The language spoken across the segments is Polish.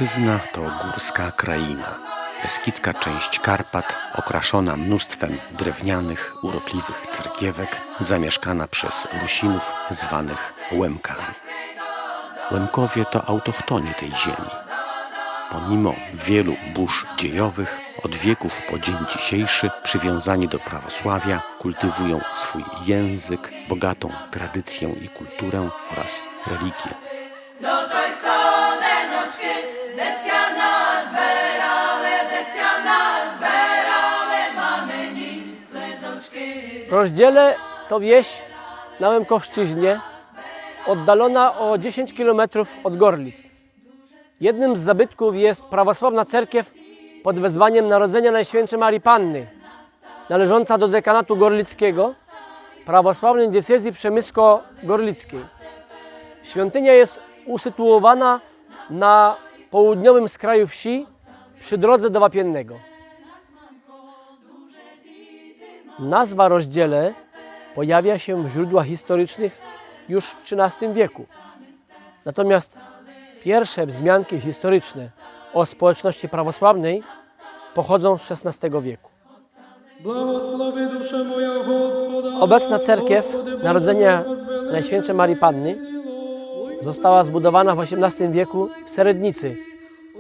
Łemkowszczyzna to górska kraina. Beskidzka część Karpat, okraszona mnóstwem drewnianych, urokliwych cerkiewek, zamieszkana przez Rusinów zwanych Łemkami. Łemkowie to autochtoni tej ziemi. Pomimo wielu burz dziejowych, od wieków po dzień dzisiejszy przywiązani do prawosławia kultywują swój język, bogatą tradycję i kulturę oraz religię. Rozdziele to wieś na Łemkowszczyźnie, oddalona o 10 km od Gorlic. Jednym z zabytków jest prawosławna cerkiew pod wezwaniem Narodzenia Najświętszej Marii Panny, należąca do dekanatu gorlickiego, prawosławnej diecezji przemysko-gorlickiej. Świątynia jest usytuowana na południowym skraju wsi przy drodze do Wapiennego. Nazwa Rozdziele pojawia się w źródłach historycznych już w XIII wieku. Natomiast pierwsze wzmianki historyczne o społeczności prawosławnej pochodzą z XVI wieku. Obecna cerkiew Narodzenia Najświętszej Marii Panny została zbudowana w XVIII wieku w Serednicy,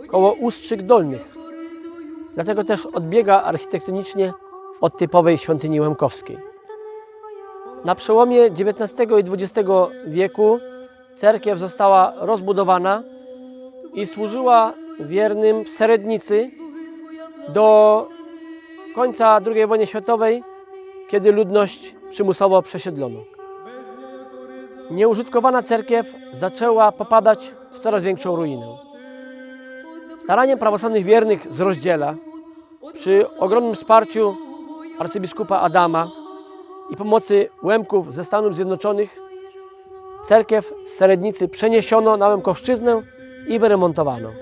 koło Ustrzyk Dolnych. Dlatego też odbiega architektonicznie od typowej świątyni łemkowskiej. Na przełomie XIX i XX wieku cerkiew została rozbudowana i służyła wiernym w Serednicy do końca II wojny światowej, kiedy ludność przymusowo przesiedlono. Nieużytkowana cerkiew zaczęła popadać w coraz większą ruinę. Staraniem prawosławnych wiernych z Rozdziela, przy ogromnym wsparciu arcybiskupa Adama i pomocy Łemków ze Stanów Zjednoczonych, cerkiew z Serednicy przeniesiono na Łemkowszczyznę i wyremontowano.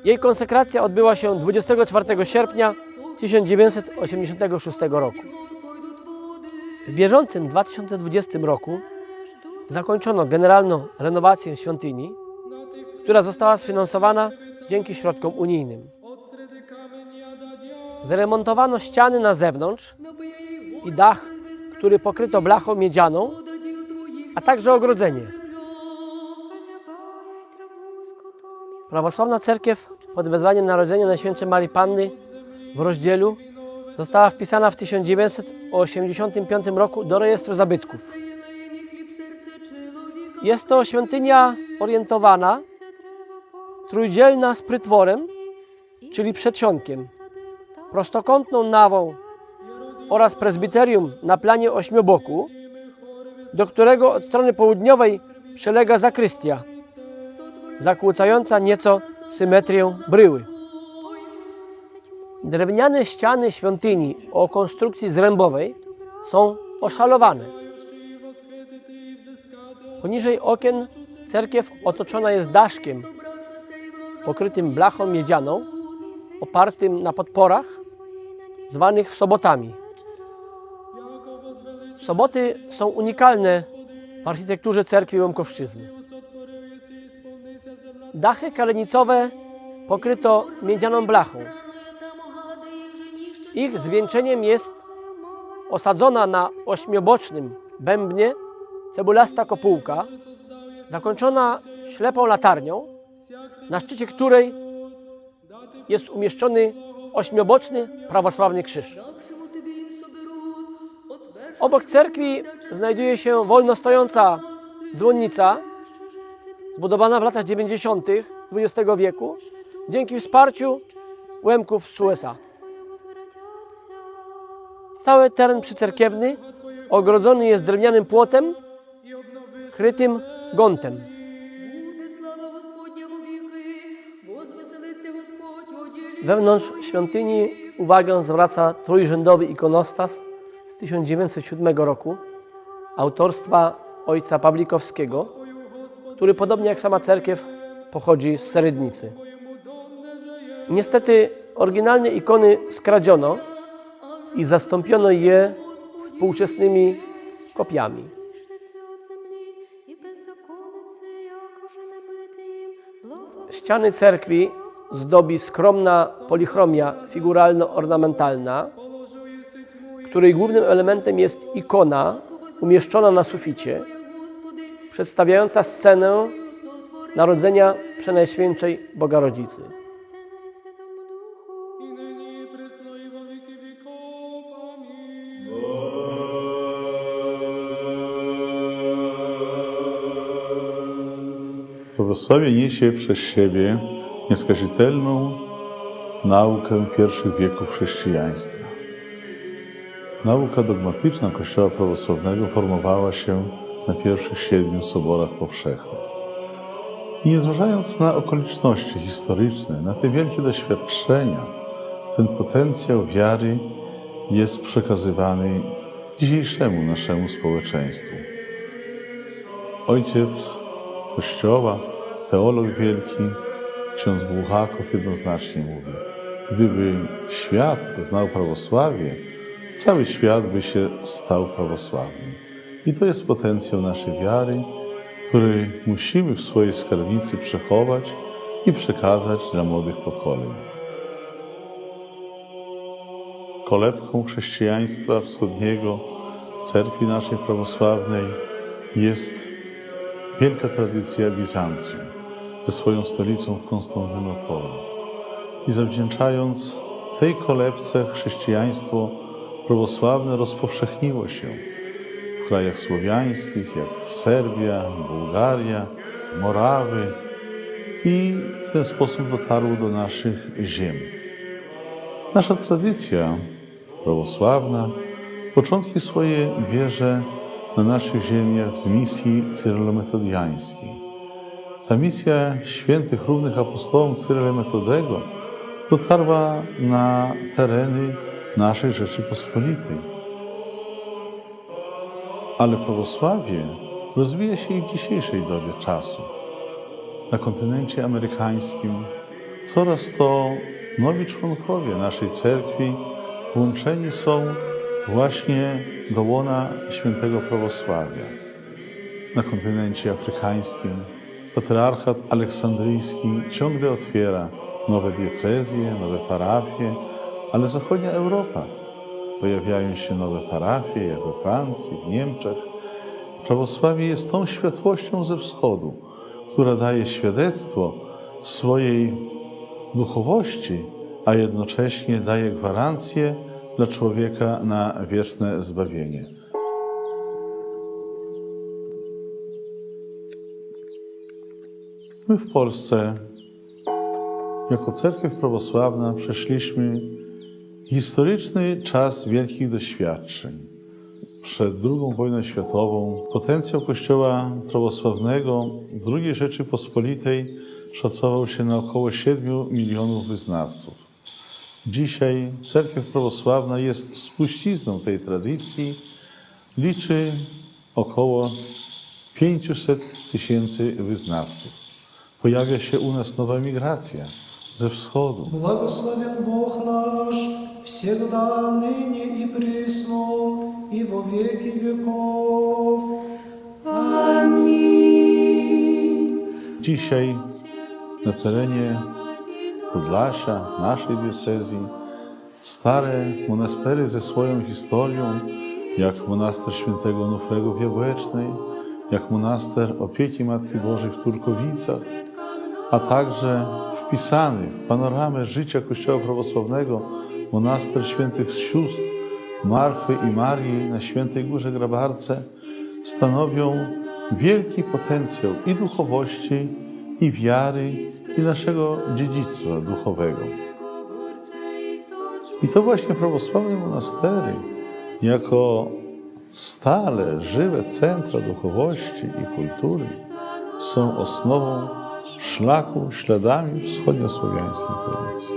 Jej konsekracja odbyła się 24 sierpnia 1986 roku. W bieżącym 2020 roku zakończono generalną renowację świątyni, która została sfinansowana dzięki środkom unijnym. Wyremontowano ściany na zewnątrz i dach, który pokryto blachą miedzianą, a także ogrodzenie. Prawosławna cerkiew pod wezwaniem Narodzenia Najświętszej Marii Panny w Rozdzielu została wpisana w 1985 roku do rejestru zabytków. Jest to świątynia orientowana, trójdzielna z prytworem, czyli przedsionkiem, prostokątną nawą oraz prezbiterium na planie ośmioboku, do którego od strony południowej przylega zakrystia, zakłócająca nieco symetrię bryły. Drewniane ściany świątyni o konstrukcji zrębowej są oszalowane. Poniżej okien cerkiew otoczona jest daszkiem pokrytym blachą miedzianą, opartym na podporach, zwanych sobotami. Soboty są unikalne w architekturze cerkwi Łemkowszczyzny. Dachy kalenicowe pokryto miedzianą blachą. Ich zwieńczeniem jest osadzona na ośmiobocznym bębnie cebulasta kopułka, zakończona ślepą latarnią, na szczycie której jest umieszczony ośmioboczny prawosławny krzyż. Obok cerkwi znajduje się wolno stojąca dzwonnica, zbudowana w latach 90. XX wieku dzięki wsparciu Łemków z USA. Cały teren przycerkiewny ogrodzony jest drewnianym płotem krytym gontem. Wewnątrz świątyni uwagę zwraca trójrzędowy ikonostas z 1907 roku autorstwa ojca Pawlikowskiego, który podobnie jak sama cerkiew pochodzi z Serednicy. Niestety oryginalne ikony skradziono i zastąpiono je współczesnymi kopiami. Ściany cerkwi zdobi skromna polichromia figuralno-ornamentalna, której głównym elementem jest ikona umieszczona na suficie, przedstawiająca scenę Narodzenia Przenajświętszej Boga Rodzicy. Prawosławie niesie przez siebie nieskazitelną naukę pierwszych wieków chrześcijaństwa. Nauka dogmatyczna Kościoła prawosławnego formowała się na pierwszych 7 soborach powszechnych. I nie zważając na okoliczności historyczne, na te wielkie doświadczenia, ten potencjał wiary jest przekazywany dzisiejszemu naszemu społeczeństwu. Ojciec Kościoła, teolog wielki, ksiądz Bułhakow jednoznacznie mówi: gdyby świat znał prawosławie, cały świat by się stał prawosławnym. I to jest potencjał naszej wiary, który musimy w swojej skarbnicy przechować i przekazać dla młodych pokoleń. Kolebką chrześcijaństwa wschodniego, cerkwi naszej prawosławnej jest wielka tradycja Bizancjum ze swoją stolicą w Konstantynopolu. I zawdzięczając tej kolebce chrześcijaństwo prawosławne rozpowszechniło się w krajach słowiańskich, jak Serbia, Bułgaria, Morawy i w ten sposób dotarło do naszych ziem. Nasza tradycja prawosławna początki swoje bierze na naszych ziemiach z misji cyrylo-metodiańskiej. Ta misja świętych równych apostołom Cyryla i Metodego dotarła na tereny naszej Rzeczypospolitej. Ale prawosławie rozwija się i w dzisiejszej dobie czasu. Na kontynencie amerykańskim coraz to nowi członkowie naszej cerkwi włączeni są właśnie do łona świętego prawosławia. Na kontynencie afrykańskim patriarchat aleksandryjski ciągle otwiera nowe diecezje, nowe parafie, ale zachodnia Europa. Pojawiają się nowe parafie, jak we Francji, w Niemczech. Prawosławie jest tą światłością ze wschodu, która daje świadectwo swojej duchowości, a jednocześnie daje gwarancję dla człowieka na wieczne zbawienie. My w Polsce, jako cerkiew prawosławna, przeszliśmy historyczny czas wielkich doświadczeń. Przed II wojną światową potencjał Kościoła prawosławnego II Rzeczypospolitej szacował się na około 7 milionów wyznawców. Dzisiaj cerkiew prawosławna jest spuścizną tej tradycji, liczy około 500 000 wyznawców. Pojawia się u nas nowa migracja ze wschodu. Благословен Бог наш, всегда, ныне и присно, и во веки веков. Dzisiaj na terenie Podlasia, naszej diecezji, stare monastery ze swoją historią, jak monaster świętego Onufrego w Jabłecznej, jak monaster Opieki Matki Bożej w Turkowicach, a także wpisany w panoramę życia Kościoła prawosławnego monaster świętych sióstr Marfy i Marii na Świętej Górze Grabarce stanowią wielki potencjał i duchowości, i wiary, i naszego dziedzictwa duchowego. I to właśnie prawosławne monastery, jako stale żywe centra duchowości i kultury, są osnową szlaku, śladami wschodniosłowiańskiej tradycji.